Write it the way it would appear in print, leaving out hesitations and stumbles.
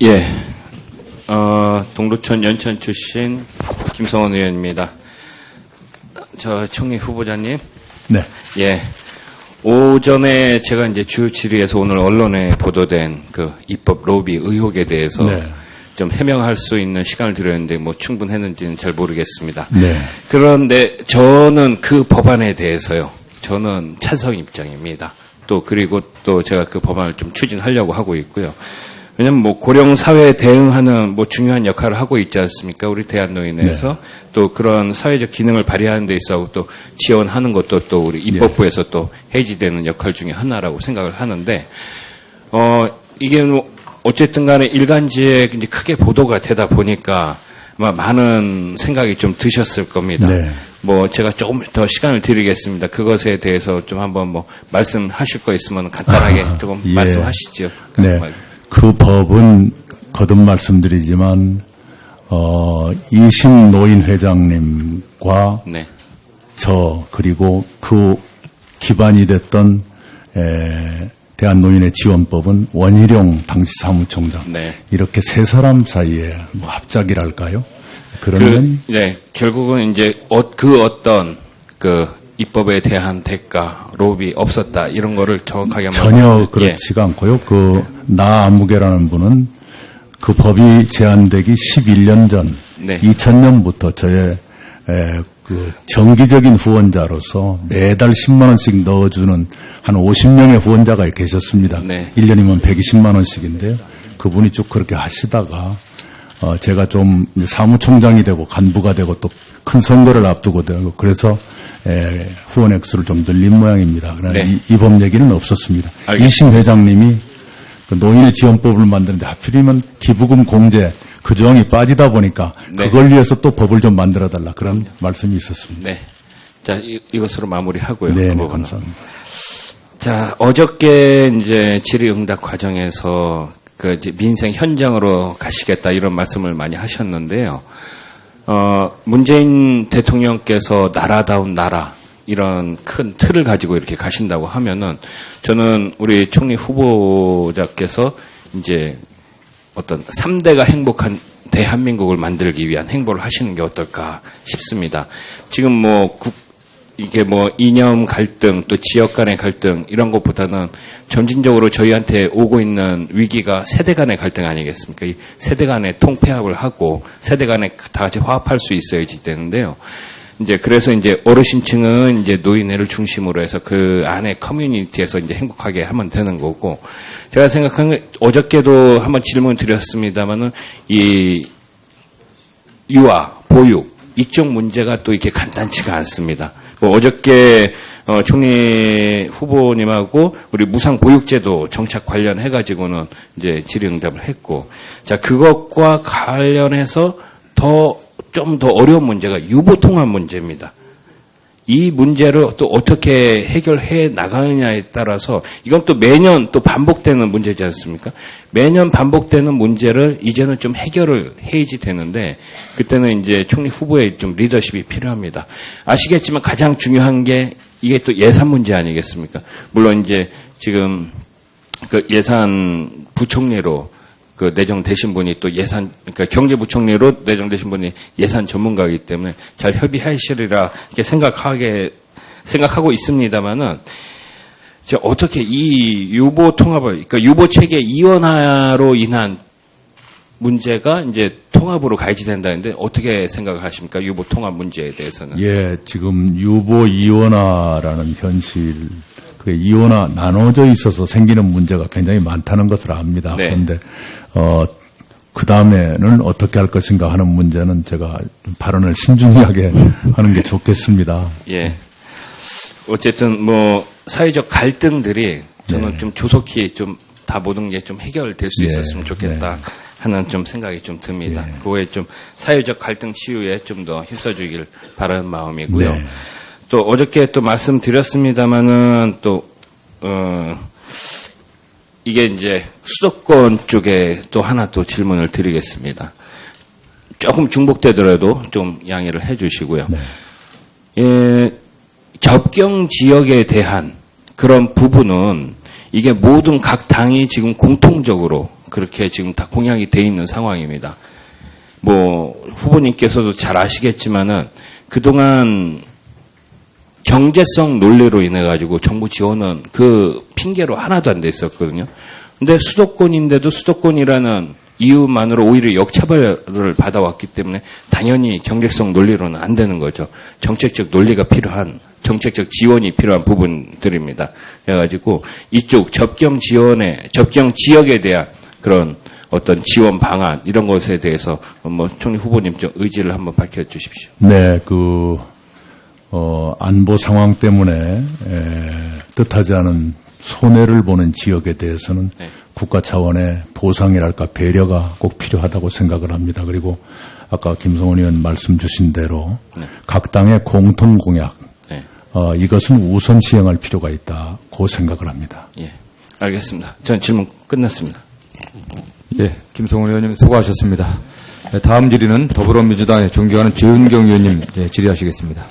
예, 동두천 연천 출신 김성원 의원입니다. 저 총리 후보자님. 네. 예. 오전에 제가 이제 주 질의에서 오늘 언론에 보도된 그 입법 로비 의혹에 대해서 네. 좀 해명할 수 있는 시간을 드렸는데 뭐 충분했는지는 잘 모르겠습니다. 네. 그런데 저는 그 법안에 대해서요. 저는 찬성 입장입니다. 또 그리고 또 제가 그 법안을 좀 추진하려고 하고 있고요. 왜냐면 뭐 고령 사회에 대응하는 뭐 중요한 역할을 하고 있지 않습니까? 우리 대한노인에서 네. 또 그런 사회적 기능을 발휘하는 데 있어 또 지원하는 것도 또 우리 입법부에서 또 해지되는 역할 중에 하나라고 생각을 하는데 이게 뭐 어쨌든 간에 일간지에 이제 크게 보도가 되다 보니까 아마 많은 생각이 좀 드셨을 겁니다. 네. 뭐 제가 조금 더 시간을 드리겠습니다. 그것에 대해서 좀 한번 뭐 말씀하실 거 있으면 간단하게 조금 예. 말씀하시죠. 네. 그 법은 거듭 말씀드리지만 이심 노인 회장님과 네. 저 그리고 그 기반이 됐던 대한노인의 지원법은 원희룡 당시 사무총장 네. 이렇게 세 사람 사이에 뭐 합작이랄까요? 그러면 네, 결국은 이제 그 어떤 그 입법에 대한 대가, 로비 없었다 이런 거를 정확하게 전혀 그렇지가 않고요. 나 아무개라는 분은 그 법이 제안되기 11년 전, 네. 2000년부터 저의 그 정기적인 후원자로서 매달 10만 원씩 넣어주는 한 50명의 후원자가 계셨습니다. 네. 1년이면 120만 원씩인데요. 그분이 쭉 그렇게 하시다가 제가 좀 사무총장이 되고 간부가 되고 또 큰 선거를 앞두고 되고 그래서 후원 액수를 좀 늘린 모양입니다. 그러나 네. 이 법 얘기는 없었습니다. 알겠습니다. 이심 회장님이 그 노인의 지원법을 만드는데 하필이면 기부금 공제 그 조항이 빠지다 보니까 네. 그걸 위해서 또 법을 좀 만들어달라 그런 말씀이 있었습니다. 네. 자, 이것으로 마무리하고요. 네, 그 네, 부분은. 감사합니다. 자, 어저께 이제 질의응답 과정에서 그 이제 민생 현장으로 가시겠다 이런 말씀을 많이 하셨는데요. 문재인 대통령께서 나라다운 나라 이런 큰 틀을 가지고 이렇게 가신다고 하면은 저는 우리 총리 후보자께서 이제 어떤 3대가 행복한 대한민국을 만들기 위한 행보를 하시는 게 어떨까 싶습니다. 지금 뭐 이게 뭐 이념 갈등 또 지역 간의 갈등 이런 것보다는 점진적으로 저희한테 오고 있는 위기가 세대 간의 갈등 아니겠습니까? 이 세대 간의 통폐합을 하고 세대 간에 다 같이 화합할 수 있어야지 되는데요. 이제 그래서 이제 어르신층은 이제 노인회를 중심으로 해서 그 안에 커뮤니티에서 이제 행복하게 하면 되는 거고 제가 생각한 게 어저께도 한번 질문을 드렸습니다만은 이 유아, 보육 이쪽 문제가 또 이렇게 간단치가 않습니다. 어저께 총리 후보님하고 우리 무상보육제도 정착 관련해가지고는 이제 질의응답을 했고, 자 그것과 관련해서 좀 더 어려운 문제가 유보통합 문제입니다. 이 문제를 또 어떻게 해결해 나가느냐에 따라서 이건 또 매년 또 반복되는 문제지 않습니까? 매년 반복되는 문제를 이제는 좀 해결을 해야지 되는데 그때는 이제 총리 후보의 좀 리더십이 필요합니다. 아시겠지만 가장 중요한 게 이게 또 예산 문제 아니겠습니까? 물론 이제 지금 그 예산 부총리로 그 내정되신 분이 또 그러니까 경제부총리로 내정되신 분이 예산 전문가이기 때문에 잘 협의하시리라 이렇게 생각하고 있습니다만은 어떻게 이 유보 통합을, 그러니까 유보 체계 이원화로 인한 문제가 이제 통합으로 가야지 된다는데 어떻게 생각을 하십니까? 유보 통합 문제에 대해서는. 예, 지금 유보 이원화라는 현실, 그 이원화 나눠져 있어서 생기는 문제가 굉장히 많다는 것을 압니다. 네. 그런데 그 다음에는 어떻게 할 것인가 하는 문제는 제가 발언을 신중하게 하는 게 좋겠습니다. 예. 어쨌든 뭐 사회적 갈등들이 저는 네. 좀 조속히 좀 다 모든 게 좀 해결될 수 네. 있었으면 좋겠다 네. 하는 좀 생각이 좀 듭니다. 네. 그거에 좀 사회적 갈등 치유에 좀 더 힘써주길 바라는 마음이고요. 네. 또 어저께 또 말씀드렸습니다마는 또 이게 이제 수도권 쪽에 또 하나 또 질문을 드리겠습니다. 조금 중복되더라도 좀 양해를 해주시고요. 네. 예, 접경 지역에 대한 그런 부분은 이게 모든 각 당이 지금 공통적으로 그렇게 지금 다 공약이 돼 있는 상황입니다. 뭐 후보님께서도 잘 아시겠지만은 그동안 경제성 논리로 인해 가지고 정부 지원은 그 핑계로 하나도 안 돼 있었거든요. 근데 수도권인데도 수도권이라는 이유만으로 오히려 역차별을 받아왔기 때문에 당연히 경제성 논리로는 안 되는 거죠. 정책적 논리가 필요한, 정책적 지원이 필요한 부분들입니다. 그래가지고 이쪽 접경 지역에 대한 그런 어떤 지원 방안 이런 것에 대해서 뭐 총리 후보님 좀 의지를 한번 밝혀주십시오. 네, 안보 상황 때문에 뜻하지 않은 손해를 보는 지역에 대해서는 네. 국가 차원의 보상이랄까 배려가 꼭 필요하다고 생각을 합니다. 그리고 아까 김성원 의원 말씀 주신 대로 네. 각 당의 공통 공약 네. 이것은 우선 시행할 필요가 있다고 생각을 합니다. 예, 알겠습니다. 전 질문 끝났습니다. 예, 김성훈 의원님 수고하셨습니다. 다음 질의는 더불어민주당의 존경하는 지은경 의원님 질의하시겠습니다.